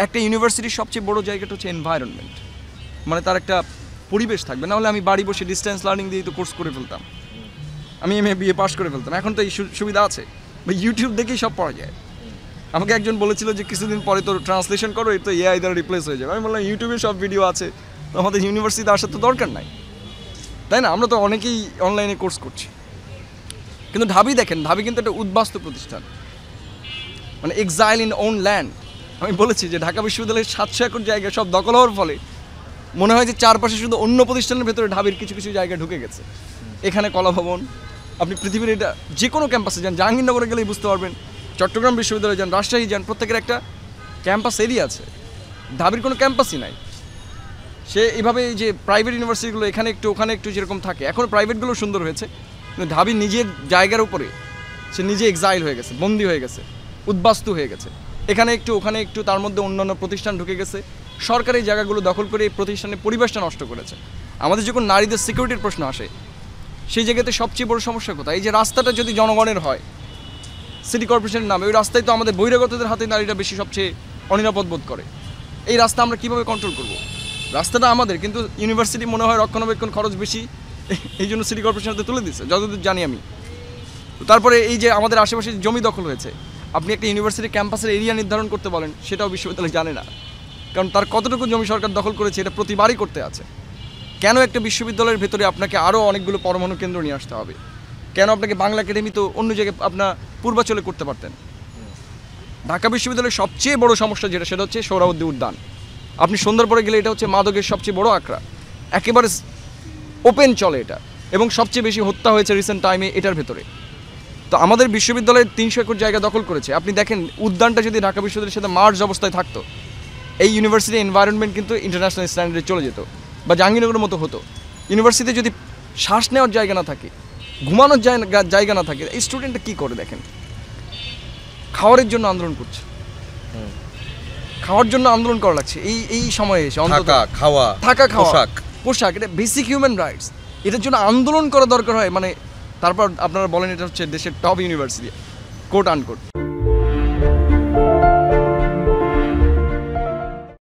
একটা ইউনিভার্সিটির সবচেয়ে বড় জায়গাটা হচ্ছে এনভায়রনমেন্ট, মানে তার একটা পরিবেশ থাকবে। না হলে আমি বাড়ি বসে ডিস্টেন্স লার্নিং দিয়ে তো কোর্স করে ফেলতাম, আমি এমএ বিএ পাস করে ফেলতাম। এখন তো এই সুবিধা আছে, বা ইউটিউব দেখেই সব পড়া যায়। আমাকে একজন বলেছিল যে কিছুদিন পরে তোর ট্রান্সলেশন করো, এই তো এআই দ্বারা রিপ্লেস হয়ে যাবে। আমি বললাম ইউটিউবে সব ভিডিও আছে, তো আমাদের ইউনিভার্সিটিতে আসার তো দরকার নাই, তাই না? আমরা তো অনেকেই অনলাইনে কোর্স করছি। কিন্তু ঢাবি দেখেন, ঢাবি কিন্তু একটা উদ্বাস্তু প্রতিষ্ঠান, মানে এক্সাইল ইন ওন ল্যান্ড। আমি বলেছি যে ঢাকা বিশ্ববিদ্যালয়ের 700 একর জায়গা সব দখল হওয়ার ফলে মনে হয় যে চারপাশে শুধু অন্য প্রতিষ্ঠানের ভেতরে ঢাবির কিছু কিছু জায়গা ঢুকে গেছে। এখানে কলা ভবন, আপনি পৃথিবীর এটা যে কোনো ক্যাম্পাসে যান, জাহাঙ্গীরনগরে গেলেই বুঝতে পারবেন, চট্টগ্রাম বিশ্ববিদ্যালয়ে যান, রাজশাহী যান, প্রত্যেকের একটা ক্যাম্পাস এরিয়া আছে। ঢাবির কোনো ক্যাম্পাসই নাই। সে এইভাবে এই যে প্রাইভেট ইউনিভার্সিটিগুলো এখানে একটু ওখানে একটু যেরকম থাকে, এখন প্রাইভেটগুলো সুন্দর হয়েছে, কিন্তু ঢাবি নিজের জায়গার উপরে সে নিজে এক্সাইল হয়ে গেছে, বন্দী হয়ে গেছে, উদ্বাস্তু হয়ে গেছে। এখানে একটু ওখানে একটু, তার মধ্যে অন্যান্য প্রতিষ্ঠান ঢুকে গেছে, সরকারি জায়গাগুলো দখল করে এই প্রতিষ্ঠানের পরিবেশটা নষ্ট করেছে। আমাদের যখন নারীদের সিকিউরিটির প্রশ্ন আসে, সেই জায়গাতে সবচেয়ে বড় সমস্যা কোথায়? এই যে রাস্তাটা যদি জনগণের হয়, সিটি কর্পোরেশনের নামে, ওই রাস্তায় তো আমাদের বহিরাগতদের হাতে নারীরা বেশি সবচেয়ে অনিরাপদ বোধ করে। এই রাস্তা আমরা কীভাবে কন্ট্রোল করব? রাস্তাটা আমাদের, কিন্তু ইউনিভার্সিটি মনে হয় রক্ষণাবেক্ষণ খরচ বেশি, এই জন্য সিটি কর্পোরেশন হাতে তুলে দিচ্ছে যতদূর জানি আমি। তারপরে এই যে আমাদের আশেপাশে জমি দখল হয়েছে, আপনি একটা ইউনিভার্সিটি ক্যাম্পাসের এরিয়া নির্ধারণ করতে বলেন, সেটাও বিশ্ববিদ্যালয় জানে না, কারণ তার কতটুকু জমি সরকার দখল করেছে এটা প্রতিবারই করতে আছে। কেন একটা বিশ্ববিদ্যালয়ের ভেতরে আপনাকে আরও অনেকগুলো পরমাণু কেন্দ্র নিয়ে আসতে হবে? কেন আপনাকে বাংলা একাডেমি তো অন্য জায়গায় আপনার পূর্বাচলে করতে পারতেন? ঢাকা বিশ্ববিদ্যালয়ের সবচেয়ে বড় সমস্যা যেটা, সেটা হচ্ছে সোহরাওয়ার্দী উদ্যান। আপনি সন্ধ্যার পরে গেলে এটা হচ্ছে মাদকের সবচেয়ে বড় আখড়া, একেবারে ওপেন চলে এটা, এবং সবচেয়ে বেশি হত্যা হয়েছে রিসেন্ট টাইমে এটার ভেতরে। তো আমাদের বিশ্ববিদ্যালয়ের 300 একর জায়গা দখল করেছে। আপনি দেখেন উদ্যানটা যদি ঢাকা বিশ্ববিদ্যালয়ের সাথে মার্জ অবস্থায় থাকতো, এই ইউনিভার্সিটির এনভায়রনমেন্ট কিন্তু ইন্টারন্যাশনাল স্ট্যান্ডার্ডে চলে যেত, বা জাহাঙ্গীরনগরের মতো হতো। ইউনিভার্সিটিতে যদি শ্বাস নেওয়ার জায়গা না থাকে, ঘুমানোর জায়গা না থাকে, এই স্টুডেন্টটা কী করে? দেখেন, খাওয়ারের জন্য আন্দোলন করছে, খাওয়ার জন্য আন্দোলন করা লাগছে এই সময়ে এসে। থাকা খাওয়া পোশাক, এটা বেসিক হিউম্যান রাইটস। এটার জন্য আন্দোলন করা দরকার হয়, মানে তারপর আপনারা বলেন এটা হচ্ছে দেশের টপ ইউনিভার্সিটি, কোট আনকোট।